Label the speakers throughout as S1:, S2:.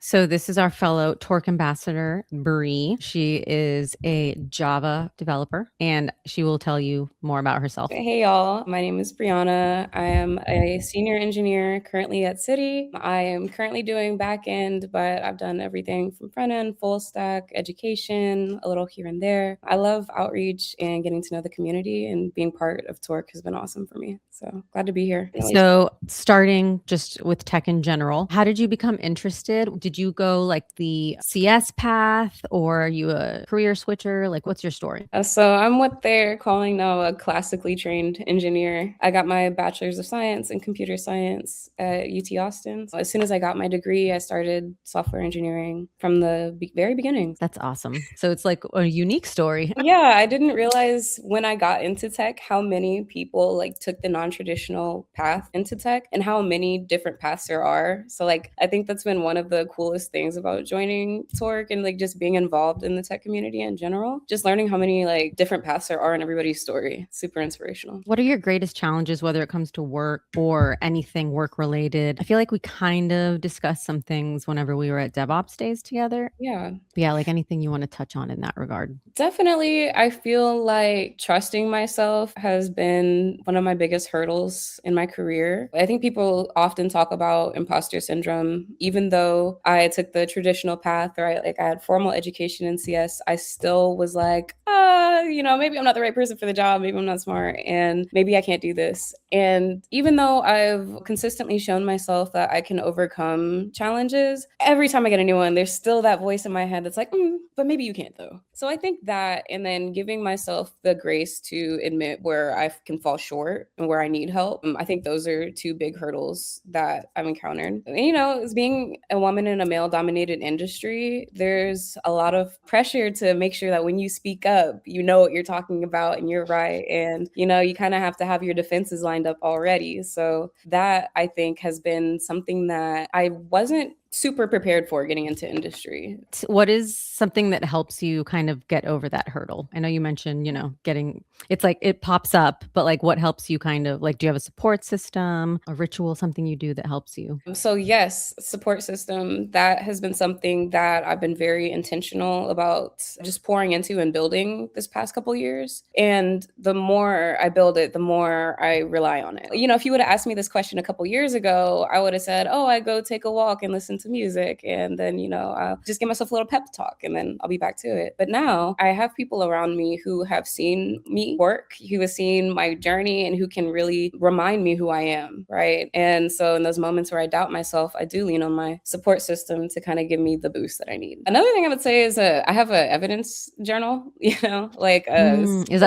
S1: So this is our fellow Torque ambassador, Bree. She is a Java developer, and she will tell you more about herself.
S2: Hey y'all, my name is Briana. I am a senior engineer currently at Citi. I am currently doing backend, but I've done everything from front end, full stack, education, a little here and there. I love outreach and getting to know the community, and being part of Torque has been awesome for me. So glad to be here.
S1: So starting just with tech in general, how did you become interested? Did you go like the CS path, or are you a career switcher? Like, what's your story?
S2: So I'm what they're calling now a classically trained engineer. I got my bachelor's of science in computer science at UT Austin. So as soon as I got my degree, I started software engineering from the very beginning.
S1: That's awesome. So it's like a unique story.
S2: Yeah, I didn't realize when I got into tech how many people like took the non-traditional path into tech and how many different paths there are. So like I think that's been one of the coolest things about joining Torque and like just being involved in the tech community in general. Just learning how many like different paths there are in everybody's story. Super inspirational.
S1: What are your greatest challenges, whether it comes to work or anything work related? I feel like we kind of discussed some things whenever we were at DevOps days together.
S2: Yeah.
S1: But yeah, like anything you want to touch on in that regard.
S2: Definitely, I feel like trusting myself has been one of my biggest hurdles in my career. I think people often talk about imposter syndrome. Even though I took the traditional path, or I had formal education in CS, I still was like, maybe I'm not the right person for the job. Maybe I'm not smart, and maybe I can't do this. And even though I've consistently shown myself that I can overcome challenges, every time I get a new one, there's still that voice in my head that's like, but maybe you can't though. So I think that, and then giving myself the grace to admit where I can fall short and where I need help. I think those are two big hurdles that I've encountered. And, as being a woman in a male dominated industry, there's a lot of pressure to make sure that when you speak up, you know what you're talking about and you're right. And, you kind of have to have your defenses lined up already. So that I think has been something that I wasn't super prepared for getting into industry.
S1: What is something that helps you kind of get over that hurdle? I know you mentioned, getting it's like it pops up, but like what helps you kind of like, do you have a support system, a ritual, something you do that helps you?
S2: So yes, support system, that has been something that I've been very intentional about just pouring into and building this past couple years. And the more I build it, the more I rely on it. If you would have asked me this question a couple years ago, I would have said, oh, I go take a walk and listen to music. And then, I'll just give myself a little pep talk and then I'll be back to it. But now I have people around me who have seen me work, who have seen my journey, and who can really remind me who I am. Right. And so in those moments where I doubt myself, I do lean on my support system to kind of give me the boost that I need. Another thing I would say is I have an evidence journal,
S1: Is that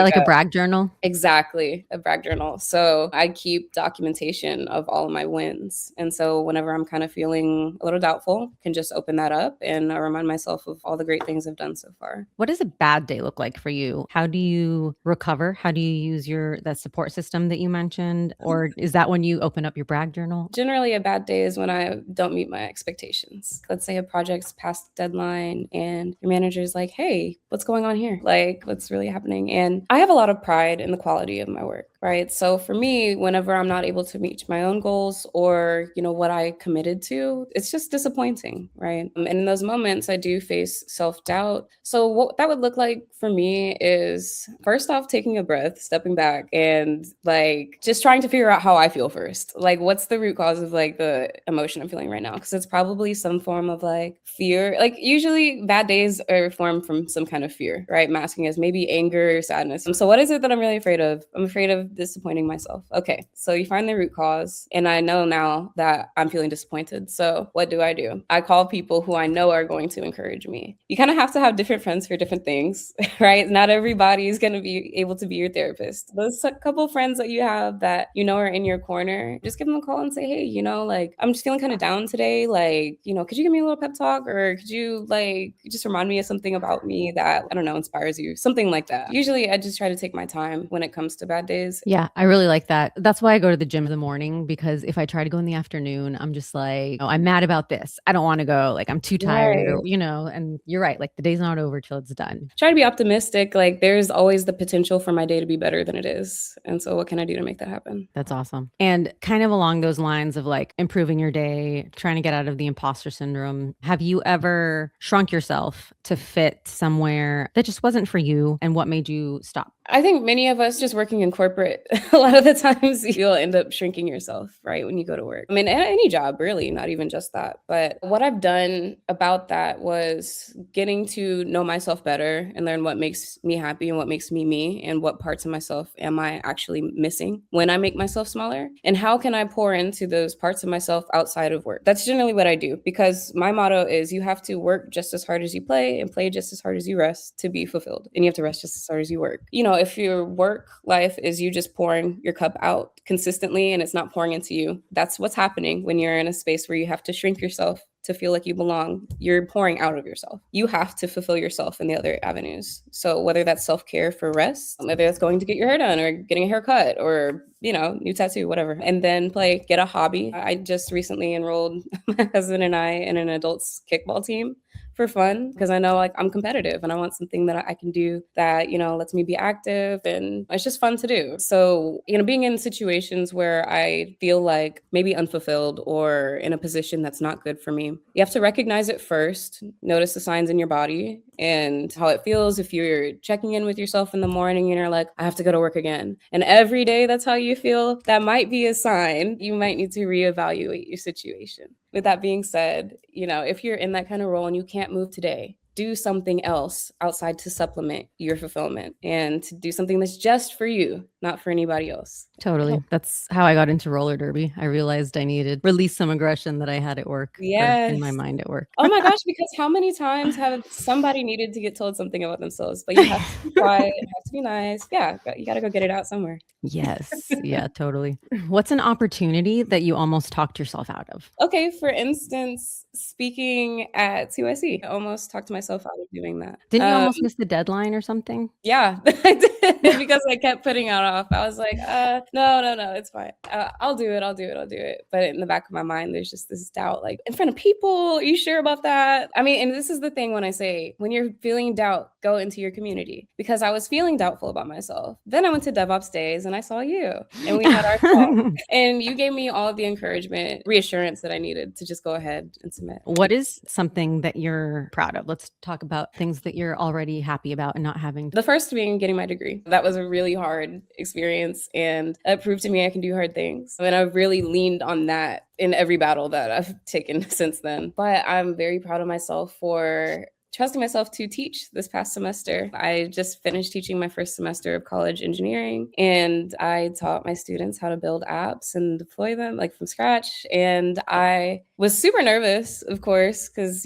S1: like a brag journal?
S2: Exactly, a brag journal. So I keep documentation of all of my wins. And so whenever I'm kind of feeling a little doubtful, can just open that up and remind myself of all the great things I've done so far.
S1: What does a bad day look like for you? How do you recover? How do you use that support system that you mentioned? Or is that when you open up your brag journal?
S2: Generally, a bad day is when I don't meet my expectations. Let's say a project's past deadline and your manager's like, hey, what's going on here? Like, what's really happening? And I have a lot of pride in the quality of my work, right? So for me, whenever I'm not able to reach my own goals or, what I committed to, it's just disappointing, right? And in those moments, I do face self-doubt. So what that would look like for me is first off, taking a breath, stepping back, and like just trying to figure out how I feel first. Like, what's the root cause of like the emotion I'm feeling right now? Because it's probably some form of like fear. Like, usually bad days are formed from some kind of fear, right? Masking as maybe anger or sadness. So, what is it that I'm really afraid of? I'm afraid of disappointing myself. Okay, so you find the root cause, and I know now that I'm feeling disappointed. So, what do? I call people who I know are going to encourage me. You kind of have to have different friends for different things, right? Not everybody is going to be able to be your therapist. Those couple friends that you have that are in your corner, just give them a call and say, hey, like, I'm just feeling kind of down today. Like, could you give me a little pep talk, or could you like just remind me of something about me that, I don't know, inspires you? Something like that. Usually I just try to take my time when it comes to bad days. space.
S1: Yeah, I really like that. That's why I go to the gym in the morning, because if I try to go in the afternoon, I'm just like, "Oh, I'm mad about this. I don't wanna go, like, I'm too tired," or,
S2: Right.
S1: and you're right, like, the day's not over till it's done.
S2: Try to be optimistic. Like, there's always the potential for my day to be better than it is. And so what can I do to make that happen?
S1: That's awesome. And kind of along those lines of, like, improving your day, trying to get out of the imposter syndrome, have you ever shrunk yourself to fit somewhere that just wasn't for you, and what made you stop?
S2: I think many of us just working in corporate, a lot of the times you'll end up shrinking yourself, right, when you go to work. I mean, any job, really, not even just that. But what I've done about that was getting to know myself better and learn what makes me happy and what makes me me, and what parts of myself am I actually missing when I make myself smaller, and how can I pour into those parts of myself outside of work. That's generally what I do, because my motto is you have to work just as hard as you play and play just as hard as you rest to be fulfilled. And you have to rest just as hard as you work. If your work life is you just pouring your cup out consistently and it's not pouring into you, that's what's happening when you're in a space where you have to shrink yourself to feel like you belong. You're pouring out of yourself. You have to fulfill yourself in the other avenues. So whether that's self-care for rest, whether that's going to get your hair done or getting a haircut or, new tattoo, whatever, and then get a hobby. I just recently enrolled my husband and I in an adults kickball team for fun, because I know like I'm competitive and I want something that I can do that, lets me be active, and it's just fun to do. So, being in situations where I feel like maybe unfulfilled or in a position that's not good for me, you have to recognize it first, notice the signs in your body and how it feels. If you're checking in with yourself in the morning and you're like, I have to go to work again, and every day that's how you feel, that might be a sign you might need to reevaluate your situation. With that being said, if you're in that kind of role and you can't move today, do something else outside to supplement your fulfillment and to do something that's just for you, not for anybody else.
S1: Totally. That's how I got into roller derby. I realized I needed release some aggression that I had at work, or in my
S2: Yes.
S1: mind at work.
S2: Oh my gosh, because how many times have somebody needed to get told something about themselves, but you have to be quiet, you have to be nice. Yeah, you gotta go get it out somewhere.
S1: Yes. Yeah, totally. What's an opportunity that you almost talked yourself out of?
S2: Okay, for instance, speaking at CYC, I almost talked myself out of doing that.
S1: Didn't you almost miss the deadline or something?
S2: Yeah, I did, because I kept putting it off. I was like, no, no, no, it's fine. I'll do it. I'll do it. I'll do it. But in the back of my mind, there's just this doubt, like, in front of people, are you sure about that? I mean, and this is the thing when I say, when you're feeling doubt, go into your community, because I was feeling doubtful about myself. Then I went to DevOps Days and I saw you, and we had our talk, and you gave me all of the encouragement, reassurance that I needed to just go ahead and submit.
S1: What is something that you're proud of? Let's talk about things that you're already happy about and not having.
S2: The first being getting my degree. That was a really hard experience, and it proved to me I can do hard things. And I've really leaned on that in every battle that I've taken since then. But I'm very proud of myself for trusting myself to teach this past semester. I just finished teaching my first semester of college engineering, and I taught my students how to build apps and deploy them like from scratch. And I was super nervous, of course, because,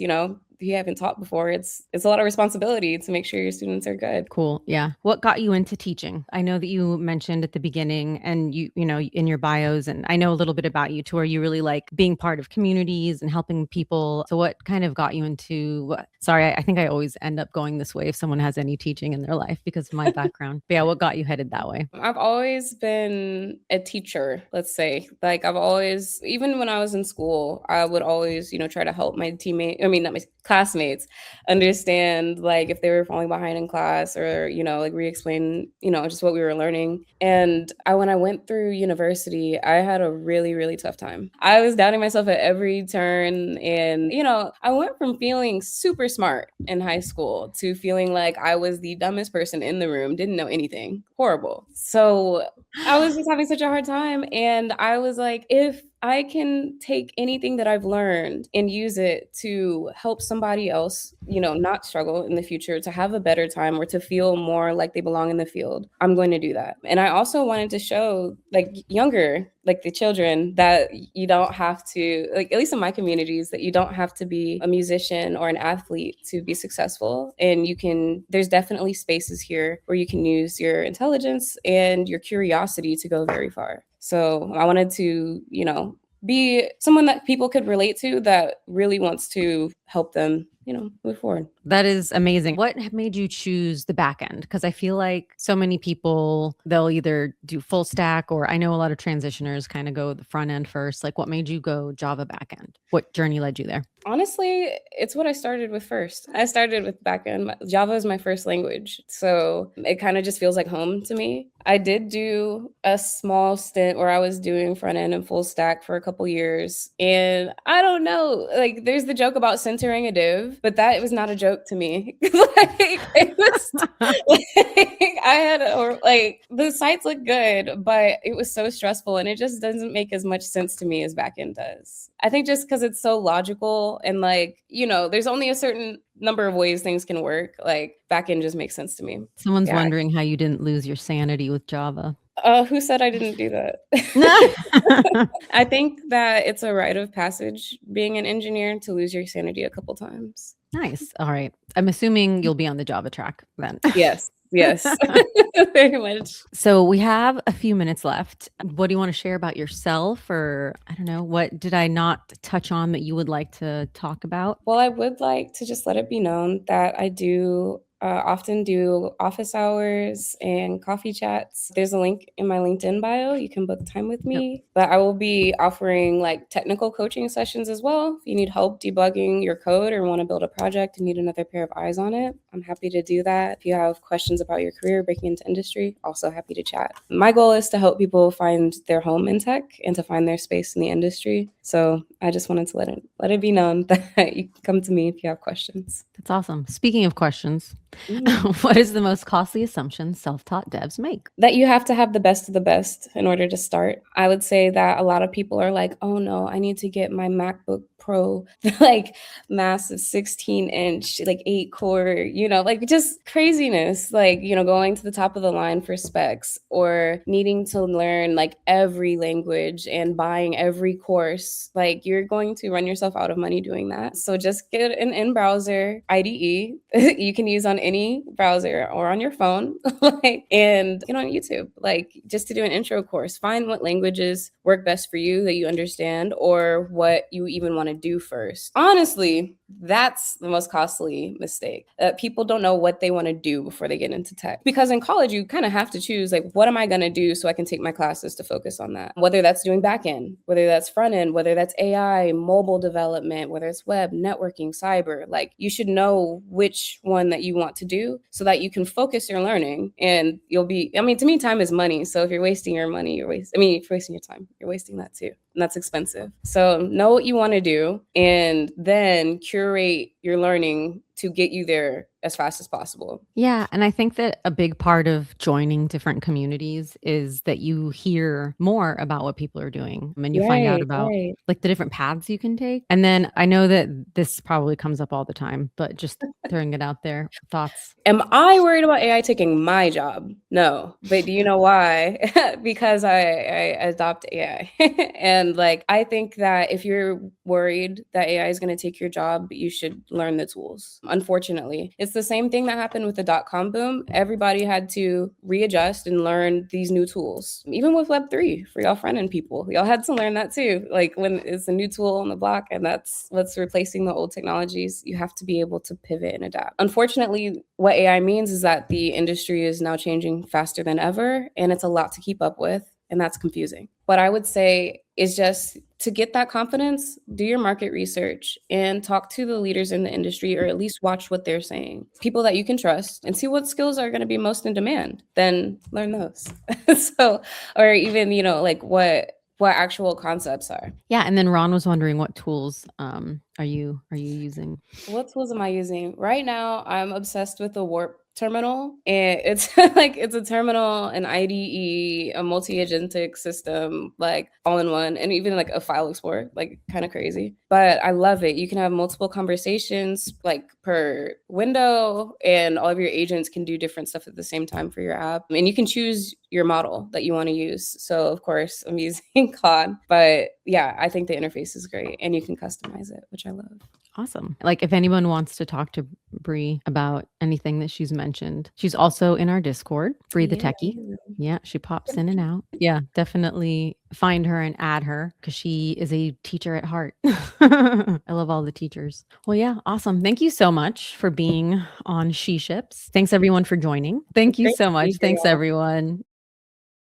S2: you haven't taught before. It's a lot of responsibility to make sure your students are good.
S1: Cool. Yeah. What got you into teaching? I know that you mentioned at the beginning, and in your bios, and I know a little bit about you to where you really like being part of communities and helping people. So what kind of got you into sorry, I think I always end up going this way if someone has any teaching in their life because of my background. But yeah, what got you headed that way?
S2: I've always been a teacher, let's say. Like, I've always, even when I was in school, I would always, try to help my not my classmates, understand like if they were falling behind in class, or, like re-explain, just what we were learning. And when I went through university, I had a really, really tough time. I was doubting myself at every turn. And, I went from feeling super smart in high school to feeling like I was the dumbest person in the room, didn't know anything, horrible. So I was just having such a hard time. And I was like, if I can take anything that I've learned and use it to help somebody else, not struggle in the future, to have a better time, or to feel more like they belong in the field, I'm going to do that. And I also wanted to show like younger, like the children, that you don't have to, like, at least in my communities, that you don't have to be a musician or an athlete to be successful. And there's definitely spaces here where you can use your intelligence and your curiosity to go very far. So I wanted to, be someone that people could relate to, that really wants to help them, move forward.
S1: That is amazing. What made you choose the back end? Because I feel like so many people, they'll either do full stack, or I know a lot of transitioners kind of go the front end first. Like, what made you go Java back end? What journey led you there?
S2: Honestly, it's what I started with first. I started with backend. Java is my first language, so it kind of just feels like home to me. I did do a small stint where I was doing front end and full stack for a couple years, and I don't know, like there's the joke about centering a div, but that was not a joke to me. Like it was like I had or like the sites look good, but it was so stressful and it just doesn't make as much sense to me as backend does. I think just because it's so logical and like, there's only a certain number of ways things can work. Like backend just makes sense to me.
S1: Someone's
S2: Yeah.
S1: wondering how you didn't lose your sanity with Java.
S2: Who said I didn't do that? I think that it's a rite of passage being an engineer to lose your sanity a couple times.
S1: Nice. All right. I'm assuming you'll be on the Java track then.
S2: Yes. Yes. Very much.
S1: So we have a few minutes left. What do you want to share about yourself, or I don't know, what did I not touch on that you would like to talk about?
S2: Well, I would like to just let it be known that I do often do office hours and coffee chats. There's a link in my LinkedIn bio. You can book time with me. But I will be offering like technical coaching sessions as well. If you need help debugging your code or want to build a project and need another pair of eyes on it, I'm happy to do that. If you have questions about your career breaking into industry, also happy to chat. My goal is to help people find their home in tech and to find their space in the industry. So I just wanted to let it be known that you can come to me if you have questions.
S1: That's awesome. Speaking of questions, what is the most costly assumption self-taught devs make?
S2: That you have to have the best of the best in order to start. I would say that a lot of people are like, oh no, I need to get my MacBook Pro, like massive 16-inch, like 8-core, like just craziness, like, going to the top of the line for specs or needing to learn like every language and buying every course. Like you're going to run yourself out of money doing that. So just get an in-browser IDE you can use on any browser or on your phone, and get on YouTube, just to do an intro course. Find what languages work best for you that you understand, or what you even want to do first. Honestly, that's the most costly mistake. People don't know what they want to do before they get into tech. Because in college, you kind of have to choose, what am I going to do so I can take my classes to focus on that? Whether that's doing backend, whether that's front end, whether that's AI, mobile development, whether it's web, networking, cyber, you should know which one that you want to do so that you can focus your learning and you'll be, to me, time is money. So if you're wasting your money, if you're wasting your time, you're wasting that too. And that's expensive. So know what you want to do and then curate your learning to get you there as fast as possible.
S1: Yeah. And I think that a big part of joining different communities is that you hear more about what people are doing and you find out about the different paths you can take. And then I know that this probably comes up all the time, but just throwing it out there. Thoughts?
S2: Am I worried about AI taking my job? No. But do you know why? Because I adopt AI. And I think that if you're worried that AI is going to take your job, you should learn the tools. Unfortunately, it's the same thing that happened with the .com boom. Everybody had to readjust and learn these new tools. Even with Web3 for y'all front-end people, y'all had to learn that too. When it's a new tool on the block and that's what's replacing the old technologies, you have to be able to pivot and adapt. Unfortunately, what AI means is that the industry is now changing faster than ever, and it's a lot to keep up with, and that's confusing. What I would say is just to get that confidence, do your market research and talk to the leaders in the industry, or at least watch what they're saying. People that you can trust, and see what skills are going to be most in demand. Then learn those. Or even, what actual concepts are.
S1: Yeah. And then Ron was wondering, what tools are you using?
S2: What tools am I using? Right now, I'm obsessed with the Warp terminal, and it's it's a terminal, an IDE, a multi-agentic system, all in one, and even a file explorer, kind of crazy, but I love it. You can have multiple conversations per window, and all of your agents can do different stuff at the same time for your app, and you can choose your model that you want to use. So of course I'm using Claude, but yeah, I think the interface is great and you can customize it, which I love.
S1: Awesome. Like if anyone wants to talk to Bree about anything that she's mentioned, she's also in our Discord, Bree the
S2: Yeah,
S1: Techie.
S2: yeah.
S1: Yeah, she pops in and out. Yeah, definitely find her and add her because she is a teacher at heart. I love all the teachers. Well, yeah, awesome. Thank you so much for being on She Ships. Thanks everyone for joining. Thank
S2: It's
S1: you
S2: great
S1: so
S2: to be
S1: much.
S2: here,
S1: Thanks
S2: y'all.
S1: everyone.